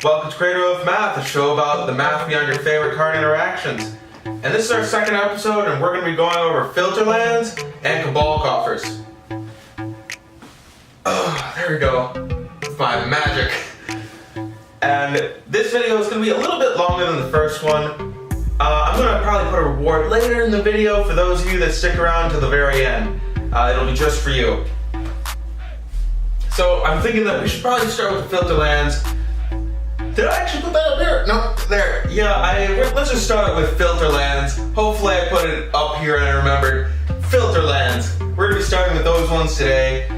Welcome to Craterhoof Math, a show about the math behind your favorite card interactions. And this is our second episode, and we're going to be going over filter lands and Cabal coffers. Oh, there we go. With my magic. And this video is going to be a little bit longer than the first one. I'm going to probably put a reward later in the video for those of you that stick around to the very end. It'll be just for you. So I'm thinking that we should probably start with the filter lands. Did I actually put that up there? No, there. Yeah, let's just start with filter lands. Hopefully I put it up here and I remembered. Filter lands. We're going to be starting with those ones today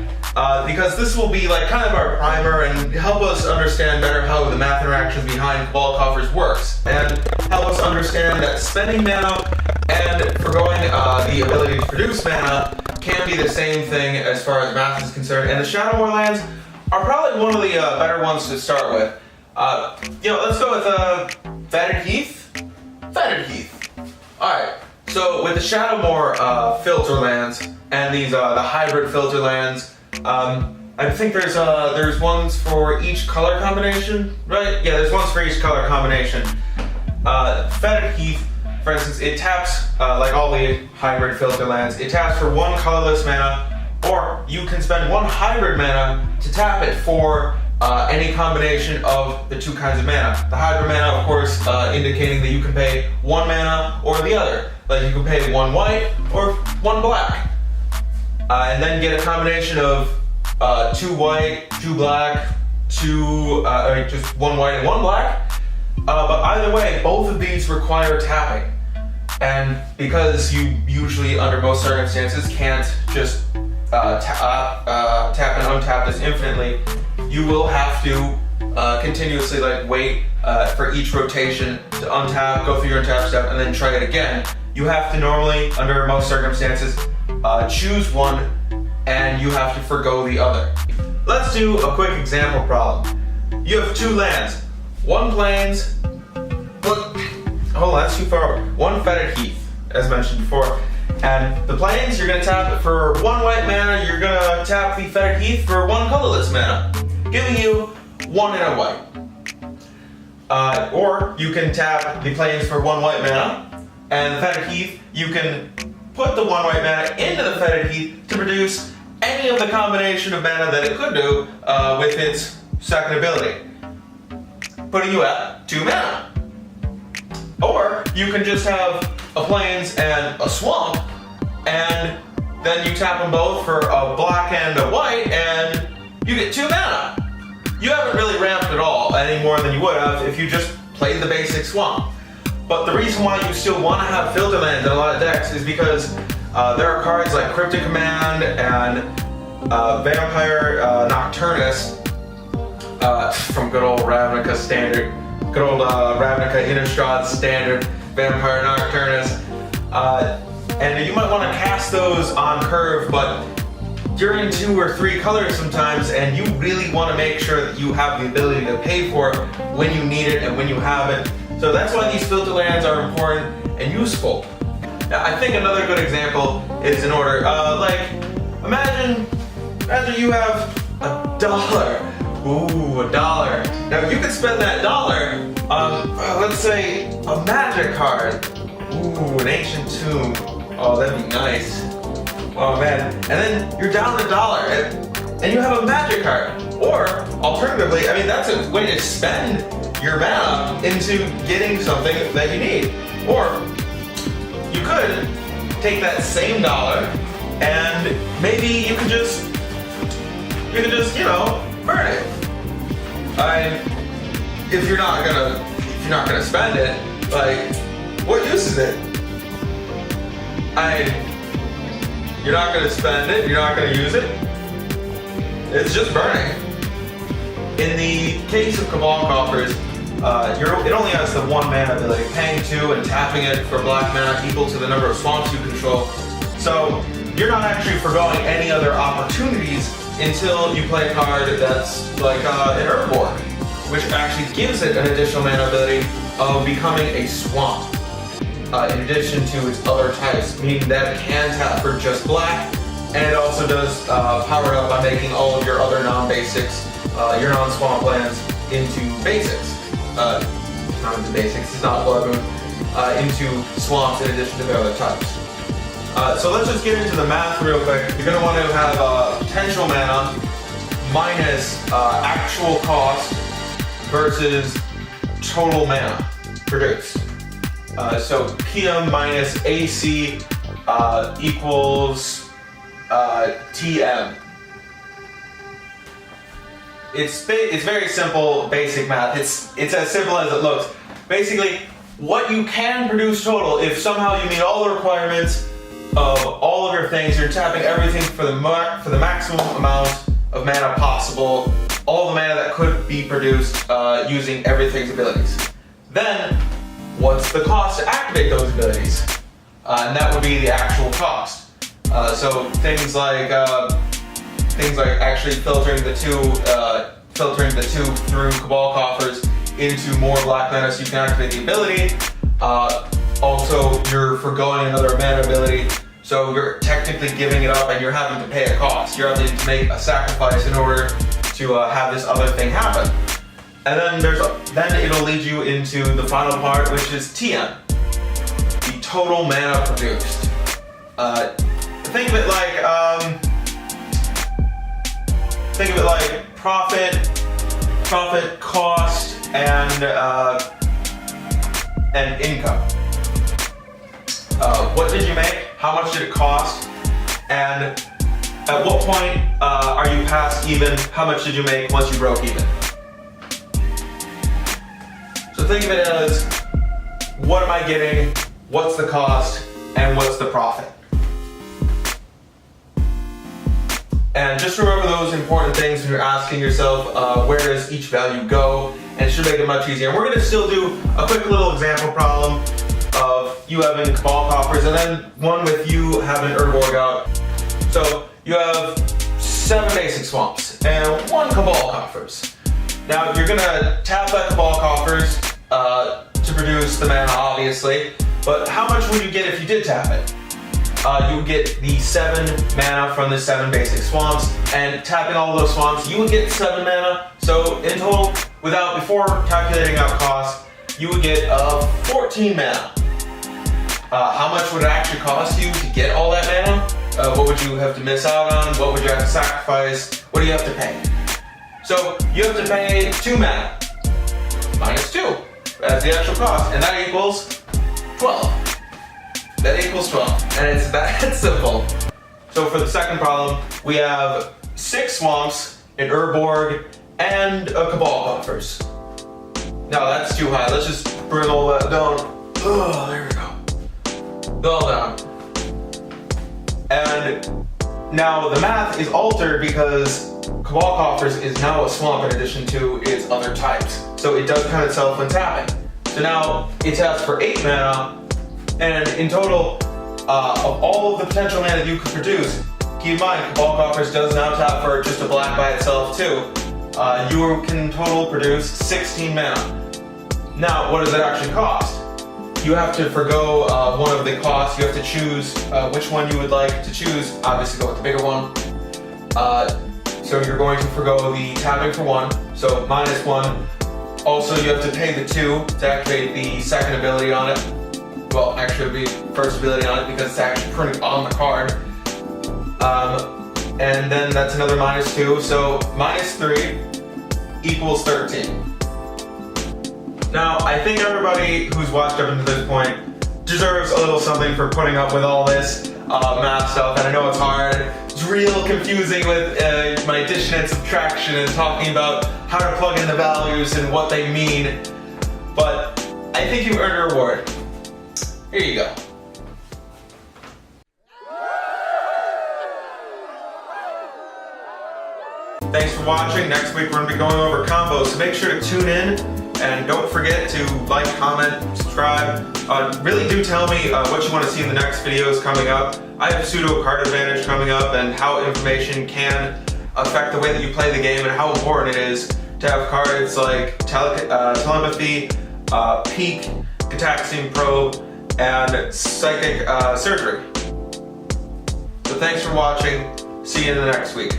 because this will be like kind of our primer and help us understand better how the math interactions behind Cabal coffers works, and help us understand that spending mana and foregoing the ability to produce mana can be the same thing as far as math is concerned. And the Shadowmoor lands are probably one of the better ones to start with. Let's go with Fetid Heath. Fetid Heath. Alright, so with the Shadowmoor filter lands and these the hybrid filter lands, I think there's ones for each color combination, right? Yeah, there's ones for each color combination. Fetid Heath, for instance, it taps, like all the hybrid filter lands, it taps for one colorless mana, or you can spend one hybrid mana to tap it for any combination of the two kinds of mana. The hybrid mana, of course, indicating that you can pay one mana or the other. Like you can pay one white or one black. And then get a combination of two white, two black, just one white and one black. But either way, both of these require tapping. And because you usually, under most circumstances, can't just tap and untap this infinitely, you will have to continuously wait for each rotation to untap, go through your untap step, and then try it again. You have to normally, under most circumstances, choose one, and you have to forgo the other. Let's do a quick example problem. You have two lands, one plains, hold on, that's too far over. One Fetid Heath, as mentioned before. And the plains, you're gonna tap it for one white mana, you're gonna tap the Fetid Heath for one colorless mana, giving you one and a white. Or you can tap the plains for one white mana, and the Fetid Heath, you can put the one white mana into the Fetid Heath to produce any of the combination of mana that it could do with its second ability, putting you at 2 mana. Or you can just have a plains and a swamp, and then you tap them both for a black and a white, and you get 2 mana. You haven't really ramped at all any more than you would have if you just played the basic swamp. But the reason why you still want to have filter lands in a lot of decks is because there are cards like Cryptic Command and Vampire Nocturnus from good old Ravnica Standard. Good old Ravnica Innistrad Standard, Vampire Nocturnus. And you might want to cast those on curve, but during 2 or 3 colors sometimes, and you really want to make sure that you have the ability to pay for it when you need it and when you have it. So that's why these filter lands are important and useful. Now, I think another good example is in order, imagine you have $1. Ooh, $1. Now you could spend that $1, let's say a magic card. Ooh, an ancient tomb. Oh, that'd be nice. Oh man. And then you're down $1 and you have a magic card. Or alternatively, that's a way to spend your mana into getting something that you need. Or you could take that same $1 and maybe you could just burn it. If you're not gonna spend it, what use is it? You're not gonna spend it, you're not gonna use it. It's just burning. In the case of Cabal coffers, it only has the 1 mana ability, paying 2 and tapping it for black mana equal to the number of swamps you control. So you're not actually foregoing any other opportunities until you play a card that's like an Herbivore, which actually gives it an additional mana ability of becoming a swamp, in addition to its other types, meaning that it can tap for just black, and it also does power it up by making all of your other non-basics, your non-swamp lands, into basics. Not into basics, it's not blood moon. Into swamps in addition to the other types. So let's just get into the math real quick. You're going to want to have potential mana minus actual cost versus total mana produced. So PM minus AC equals TM. It's very simple, basic math. It's as simple as it looks. Basically, what you can produce total, if somehow you meet all the requirements of all of your things, you're tapping everything for the maximum amount of mana possible, all the mana that could be produced using everything's abilities. Then, what's the cost to activate those abilities? And that would be the actual cost. So things like actually filtering the two through Cabal coffers into more black mana so you can activate the ability. Also, you're forgoing another mana ability, so you're technically giving it up and you're having to pay a cost. You're having to make a sacrifice in order to have this other thing happen. And then it'll lead you into the final part, which is TM, the total mana produced. Think of it like profit, cost, and income. What did you make? How much did it cost? And at what point are you past even? How much did you make once you broke even? So think of it as, what am I getting? What's the cost? And what's the profit? And just remember those important things when you're asking yourself, where does each value go? And it should make it much easier. And we're going to still do a quick little example problem of you having Cabal coffers, and then one with you having Urborg out. So you have 7 basic swamps and 1 Cabal coffers. Now you're going to tap that Cabal coffers to produce the mana, obviously. But how much would you get if you did tap it? You would get the 7 mana from the 7 basic swamps, and tapping all those swamps, you would get 7 mana. So in total, before calculating out cost, you would get 14 mana. How much would it actually cost you to get all that mana? What would you have to miss out on? What would you have to sacrifice? What do you have to pay? So you have to pay 2 mana minus 2 as the actual cost, and that equals 12. That equals 12, and it's that simple. So for the second problem, we have 6 swamps, an Urborg, and a Cabal coffers. No, that's too high. Let's just bring all that down. Oh, there we go. All down. And now the math is altered because Cabal coffers is now a swamp in addition to its other types. So it does count itself when tapping. So now it taps for 8 mana. And in total, of all of the potential mana you could produce, keep in mind, Cabal coffers does now tap for just a black by itself too. You can total produce 16 mana. Now, what does it actually cost? You have to forgo one of the costs. You have to choose which one you would like to choose. Obviously, go with the bigger one. So you're going to forgo the tapping for 1, so minus 1. Also, you have to pay the 2 to activate the second ability on it. Well, actually, it'll be first ability on it because it's actually printed on the card. And then that's another minus 2, so minus 3 equals 13. Now, I think everybody who's watched up until this point deserves a little something for putting up with all this math stuff, and I know it's hard. It's real confusing with my addition and subtraction and talking about how to plug in the values and what they mean, but I think you've earned a reward. Here you go. Thanks for watching. Next week we're going to be going over combos, so make sure to tune in and don't forget to like, comment, subscribe. Really do tell me what you want to see in the next videos coming up. I have pseudo card advantage coming up and how information can affect the way that you play the game and how important it is to have cards like telepathy, peak, Gataxian probe, and psychic surgery. So thanks for watching. See you in the next week.